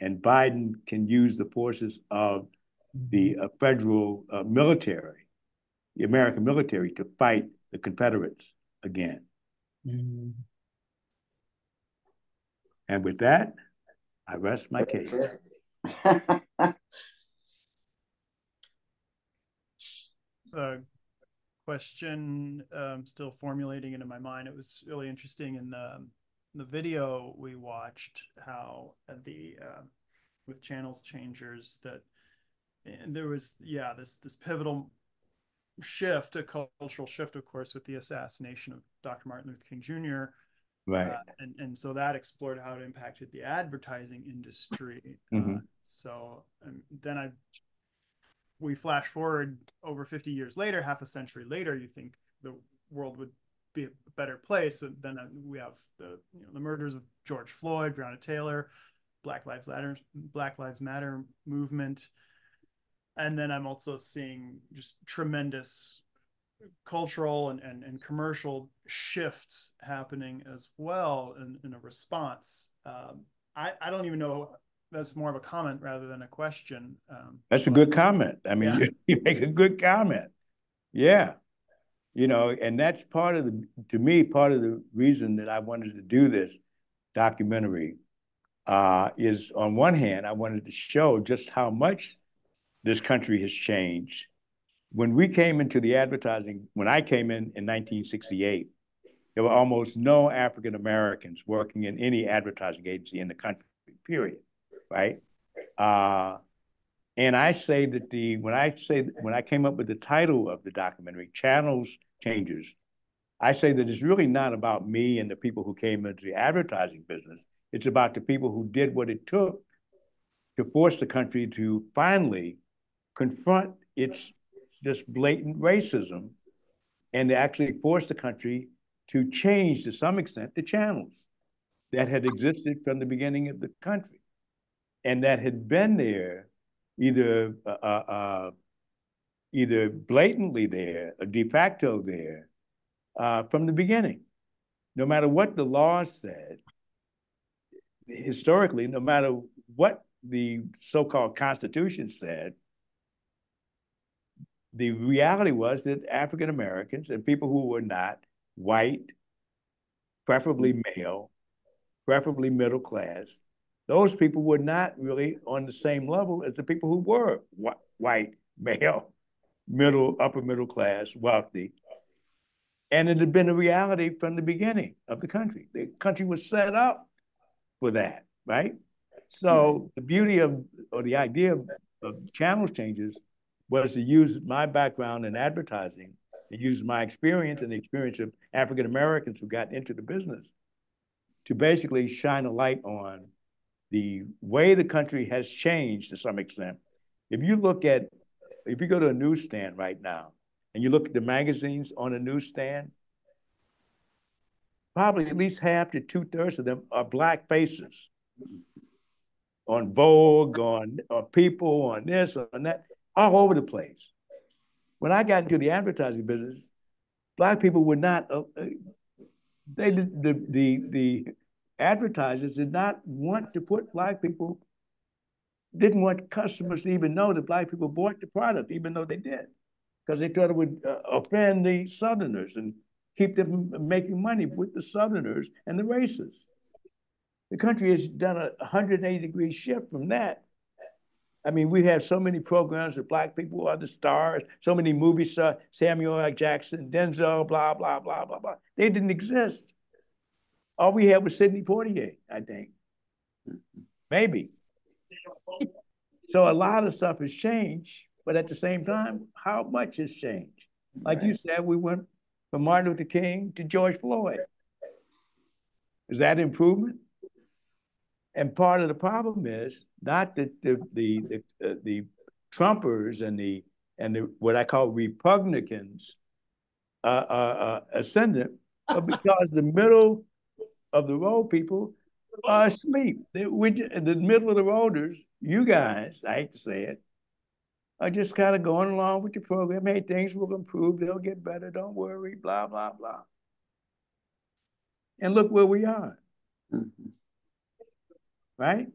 And Biden can use the forces of the federal military, the American military, to fight the Confederates again. Mm-hmm. And with that, I rest my case. Question still formulating into my mind. It was really interesting in the video we watched how the with channels changers that there was this pivotal shift, a cultural shift, of course, with the assassination of Dr. Martin Luther King Jr. Right. And so that explored how it impacted the advertising industry. Mm-hmm. So then we flash forward over 50 years later, half a century later, you think the world would be a better place. So then we have the murders of George Floyd, Breonna Taylor, Black Lives Matter movement. And then I'm also seeing just tremendous cultural and commercial shifts happening as well in a response. I don't even know. That's more of a comment rather than a question. That's a good comment. I mean, yeah. You make a good comment. Yeah. And that's part of to me, part of the reason that I wanted to do this documentary is, on one hand, I wanted to show just how much this country has changed. When we came into the advertising, when I came in 1968, there were almost no African Americans working in any advertising agency in the country, period. Right. And I say that when I came up with the title of the documentary, Channels Changers, I say that it's really not about me and the people who came into the advertising business. It's about the people who did what it took to force the country to finally confront its just blatant racism and to actually force the country to change, to some extent, the channels that had existed from the beginning of the country and that had been there, either blatantly there or de facto there from the beginning. No matter what the laws said, historically, no matter what the so-called Constitution said, the reality was that African Americans and people who were not white, preferably male, preferably middle class, those people were not really on the same level as the people who were white, male, upper middle class, wealthy. And it had been a reality from the beginning of the country. The country was set up for that, right? So the beauty or the idea of channel changes was to use my background in advertising, to use my experience and the experience of African Americans who got into the business to basically shine a light on the way the country has changed to some extent. If you go to a newsstand right now and you look at the magazines on a newsstand, probably at least half to 2/3 of them are Black faces on Vogue, on People, on this, on that, all over the place. When I got into the advertising business, Black people were not, the advertisers did not want to put Black people, didn't want customers to even know that Black people bought the product, even though they did, because they thought it would offend the Southerners and keep them making money with the Southerners and the racists. The country has done a 180-degree shift from that. I mean, we have so many programs that Black people are the stars, so many movie stars, Samuel L. Jackson, Denzel, blah, blah, blah, blah, blah. They didn't exist. All we had was Sidney Poitier, I think. Maybe. So a lot of stuff has changed, but at the same time, how much has changed? Like you said, we went from Martin Luther King to George Floyd. Is that improvement? And part of the problem is not that the Trumpers and the what I call Republicans are ascendant, but because the middle of the road people are asleep. The middle of the roaders, you guys, I hate to say it, are just kind of going along with the program. Hey, things will improve. They'll get better. Don't worry, blah, blah, blah. And look where we are. Mm-hmm. Right?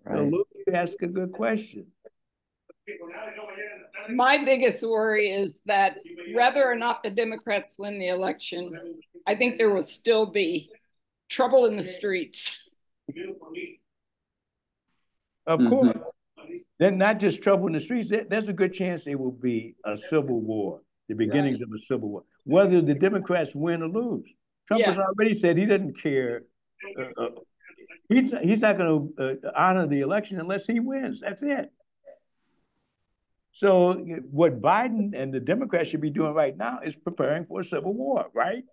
So look, you ask a good question. My biggest worry is that whether or not the Democrats win the election, I think there will still be trouble in the streets. Of course. Then not just trouble in the streets, there's a good chance it will be a civil war, the beginnings of a civil war, whether the Democrats win or lose. Trump has already said he doesn't care. He's not going to honor the election unless he wins. That's it. So what Biden and the Democrats should be doing right now is preparing for a civil war, right?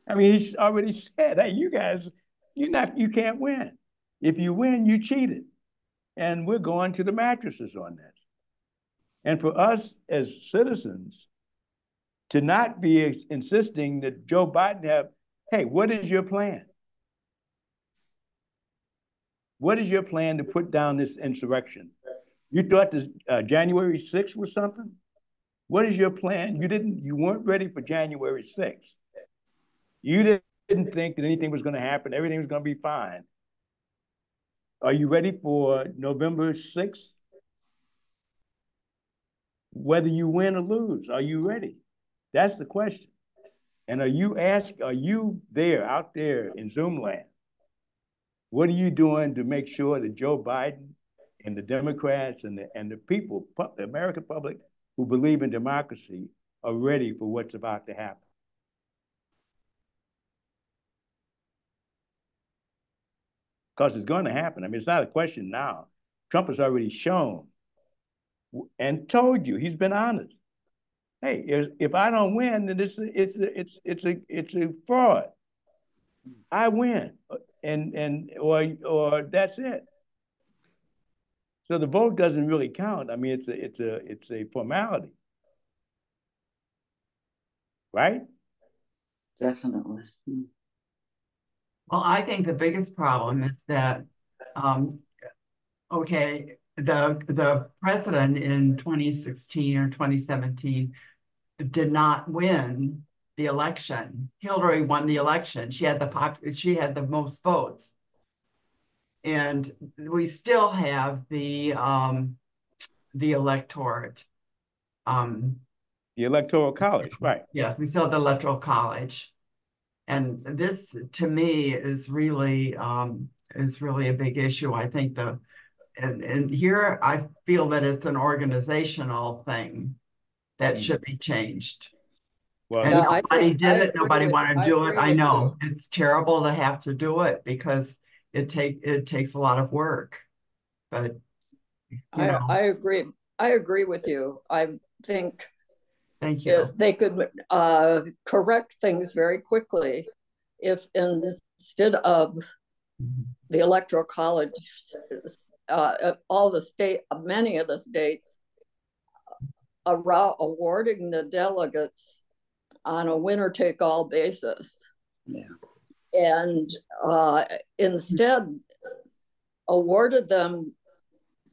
I mean, he's already said, hey, you guys, you can't win. If you win, you cheated. And we're going to the mattresses on this. And for us as citizens to not be insisting that Joe Biden have, hey, what is your plan? What is your plan to put down this insurrection? You thought this January 6th was something? What is your plan? You weren't ready for January 6th. You didn't think that anything was going to happen. Everything was going to be fine. Are you ready for November 6th? Whether you win or lose, are you ready? That's the question. And are you out there in Zoom land? What are you doing to make sure that Joe Biden and the Democrats and the people, the American public who believe in democracy are ready for what's about to happen? Because it's going to happen. I mean, it's not a question now. Trump has already shown and told you, he's been honest. Hey, if I don't win, then it's a fraud. I win, or that's it. So the vote doesn't really count. I mean, it's a formality, right? Definitely. Well, I think the biggest problem is that, the president in 2016 or 2017 did not win the election. Hillary won the election. She had the most votes, and we still have the electorate. The Electoral College, right? Yes, we still have the Electoral College. And this, to me, is really a big issue. I think and here I feel that it's an organizational thing that should be changed. Well, and nobody did it. Nobody wanted to do it. I know it's terrible to have to do it because it takes a lot of work. But I agree. I agree with you. I think. Thank you. They could correct things very quickly if instead of the Electoral College, many of the states awarding the delegates on a winner-take-all basis. Yeah. And instead awarded them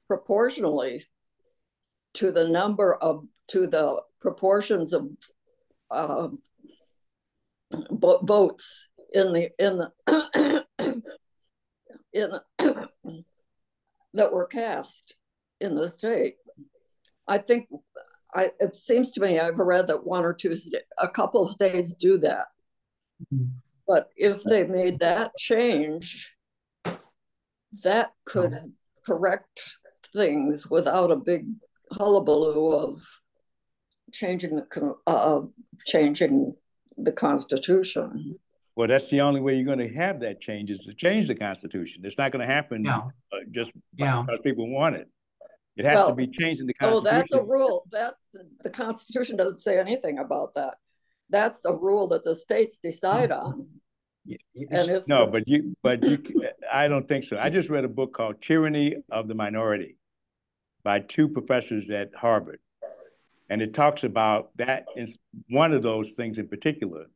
proportionally to the proportions of votes that were cast in the state. I think it seems to me I've read that a couple of states do that. But if they made that change, that could correct things without a big hullabaloo of changing the Constitution. Well, that's the only way you're going to have that change is to change the Constitution. It's not going to happen just because people want it. It has to be changed in the Constitution. Oh, that's a rule. The Constitution doesn't say anything about that. That's a rule that the states decide on. I I don't think so. I just read a book called Tyranny of the Minority by two professors at Harvard. And it talks about that is one of those things in particular,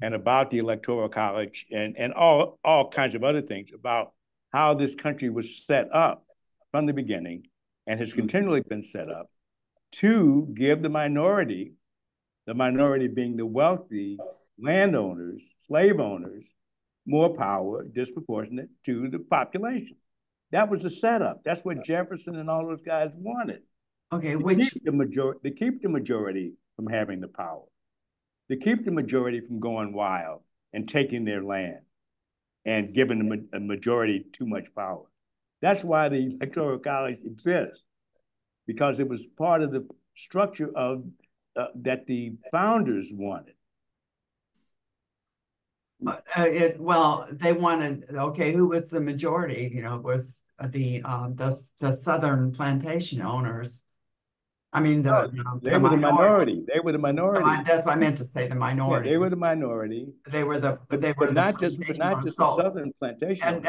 and about the Electoral College and all kinds of other things about how this country was set up from the beginning and has continually been set up to give the minority being the wealthy landowners, slave owners, more power disproportionate to the population. That was the setup. That's what Jefferson and all those guys wanted. Okay, to keep the majority from having the power, to keep the majority from going wild and taking their land and giving a majority too much power. That's why the Electoral College exists, because it was part of the structure of that the founders wanted. Well, they wanted, okay, who was the majority? You know, was the Southern plantation owners. I mean, they were the minority. They were the minority. That's what I meant to say, the minority. Yeah, they were the minority. They were the, but not just the Southern plantation.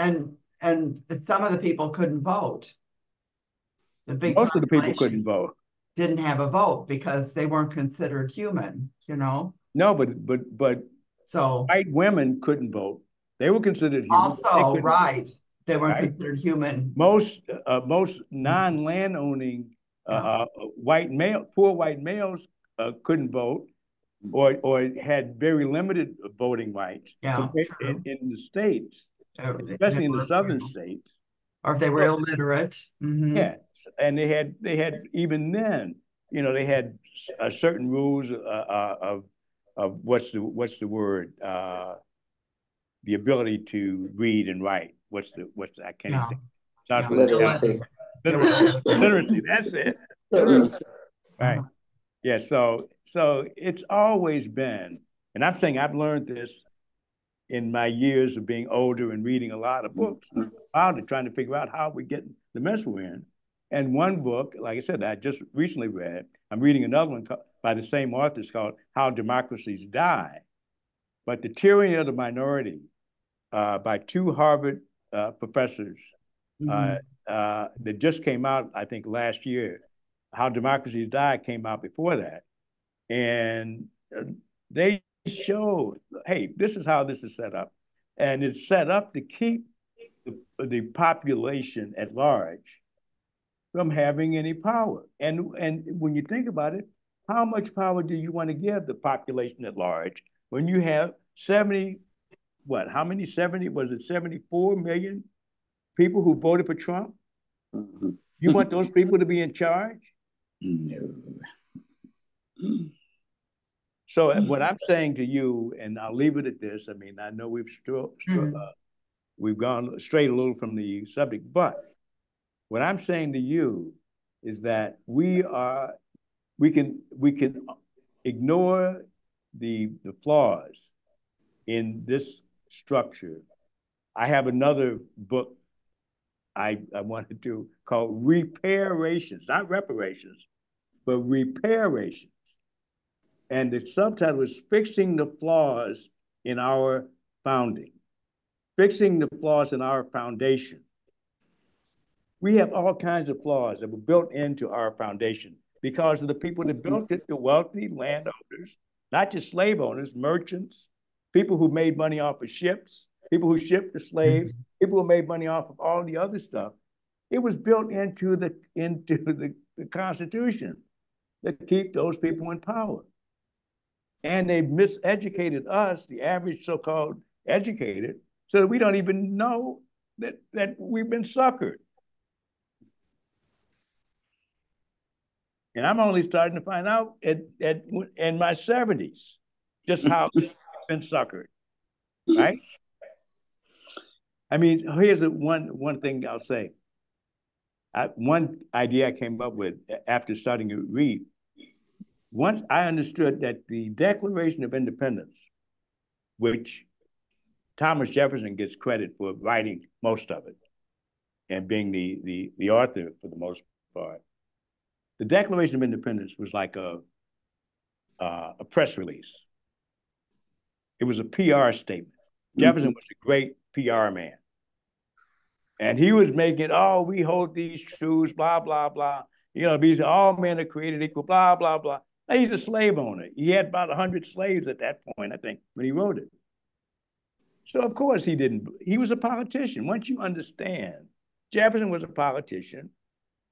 And some of the people couldn't vote. Most of the people couldn't vote. Didn't have a vote because they weren't considered human, you know? No, but so white women couldn't vote. They were considered human. Also, right. They weren't considered human. Most non-land-owning poor white males couldn't vote, or had very limited voting rights. Yeah, in the states, especially in the southern states. Or if they were illiterate. Mm-hmm. Yeah, and they had even then, you know, they had certain rules of what's the word, the ability to read and write. What's the I can't even think. Literacy. Literacy. That's it. Literacy. Right. Yeah. So it's always been, and I'm saying I've learned this in my years of being older and reading a lot of books about it, trying to figure out how we get the mess we're in. And one book, like I said, I just recently read, I'm reading another one by the same authors called How Democracies Die. But The Tyranny of the Minority by two Harvard professors that just came out, I think, last year. How Democracies Die came out before that. And they show, hey, this is how this is set up. And it's set up to keep the population at large from having any power. And when you think about it, how much power do you want to give the population at large when you have 74 million people who voted for Trump? Mm-hmm. You want those people to be in charge? No. So what I'm saying to you, and I'll leave it at this, I mean, I know we've gone straight a little from the subject, but what I'm saying to you is that we can ignore the flaws in this structure. I have another book I wanted to call Reparations, not reparations, but reparations. And the subtitle is Fixing the Flaws in Our Founding, Fixing the Flaws in Our Foundation. We have all kinds of flaws that were built into our foundation because of the people that built it, the wealthy landowners, not just slave owners, merchants, people who made money off of ships, people who shipped the slaves, people who made money off of all the other stuff. It was built into the Constitution to keep those people in power. And they miseducated us, the average so-called educated, so that we don't even know that we've been suckered. And I'm only starting to find out in my 70s just how we've been suckered, right? I mean, here's one thing I'll say. One idea I came up with after starting to read, once I understood that the Declaration of Independence, which Thomas Jefferson gets credit for writing most of it and being the author for the most part, the Declaration of Independence was like a press release. It was a PR statement. Jefferson was a great PR man. And he was making, oh, we hold these truths, blah, blah, blah. You know, these all men are created equal, blah, blah, blah. Now, he's a slave owner. He had about 100 slaves at that point, I think, when he wrote it. So, of course, he was a politician. Once you understand, Jefferson was a politician,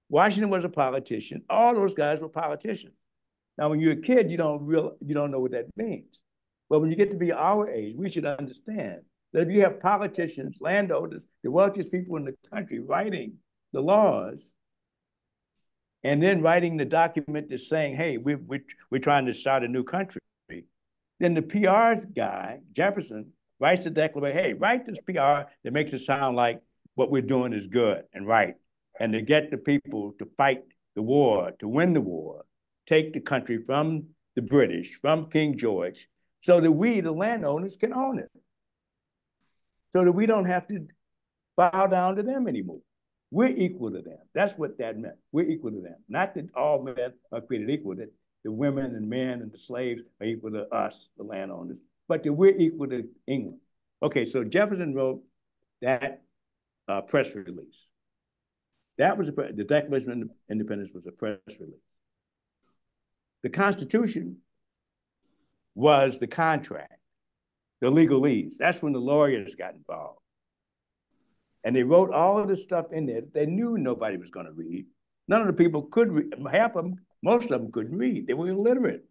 Washington was a politician, all those guys were politicians. Now, when you're a kid, you don't know what that means. But when you get to be our age, we should understand that if you have politicians, landowners, the wealthiest people in the country writing the laws, and then writing the document that's saying, hey, we're trying to start a new country, then the PR guy, Jefferson, writes the declaration, hey, write this PR that makes it sound like what we're doing is good and right, and to get the people to fight the war, to win the war, take the country from the British, from King George, so that we, the landowners, can own it. So that we don't have to bow down to them anymore. We're equal to them. That's what that meant. We're equal to them. Not that all men are created equal, that the women and men and the slaves are equal to us, the landowners, but that we're equal to England. Okay, so Jefferson wrote that press release. That was the Declaration of Independence was a press release. The Constitution was the contract, the legalese. That's when the lawyers got involved. And they wrote all of this stuff in there that they knew nobody was going to read. None of the people could read. Half of them, most of them couldn't read. They were illiterate.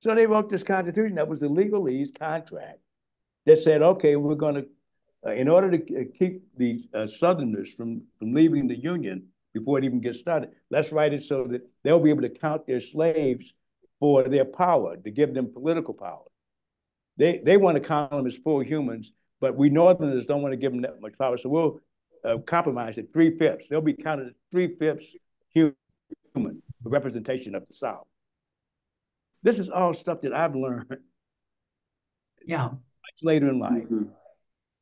So they wrote this Constitution that was the legalese contract that said, okay, we're going to, in order to keep the Southerners from leaving the Union before it even gets started, let's write it so that they'll be able to count their slaves for their power, to give them political power. They want to count them as full humans, but we Northerners don't want to give them that much power, so we'll compromise at 3/5. They'll be counted as 3/5 human, the representation of the South. This is all stuff that I've learned much later in life. Mm-hmm.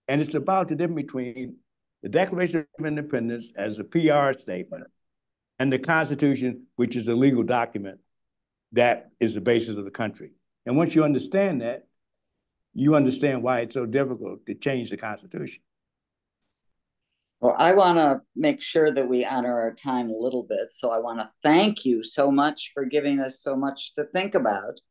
And it's about the difference between the Declaration of Independence as a PR statement and the Constitution, which is a legal document that is the basis of the country. And once you understand that, you understand why it's so difficult to change the Constitution. Well, I want to make sure that we honor our time a little bit. So I want to thank you so much for giving us so much to think about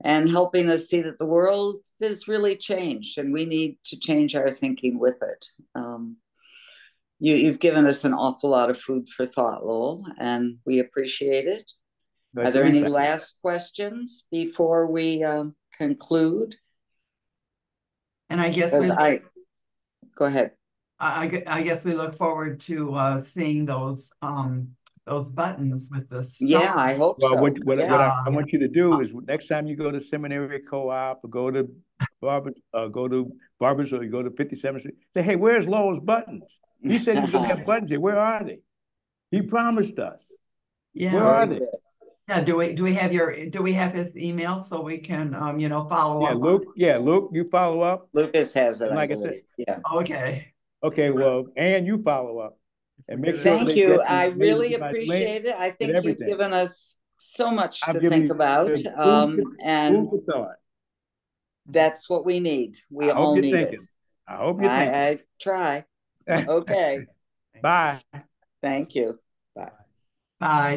and helping us see that the world has really changed and we need to change our thinking with it. You've given us an awful lot of food for thought, Lowell, and we appreciate it. Are there any last questions before we conclude? And I guess go ahead. I guess we look forward to seeing those buttons with the stone. Yeah, I hope so. What I want you to do is next time you go to Seminary Co-op or go to Barbers, or you go to 57th Street, say, hey, where's Lowell's buttons? He said he's gonna have buttons here. Where are they? He promised us. Yeah. Where are they? Yeah, do we have his email so we can follow up? Luke, you follow up. Lucas has it. Like I said, yeah. Okay, well, and you follow up. And make sure thank you. I really appreciate it. I think you've given us so much to think about. And that's what we need. We all need it. I hope you think. I try. Okay. Bye. Thank you. Bye. Bye.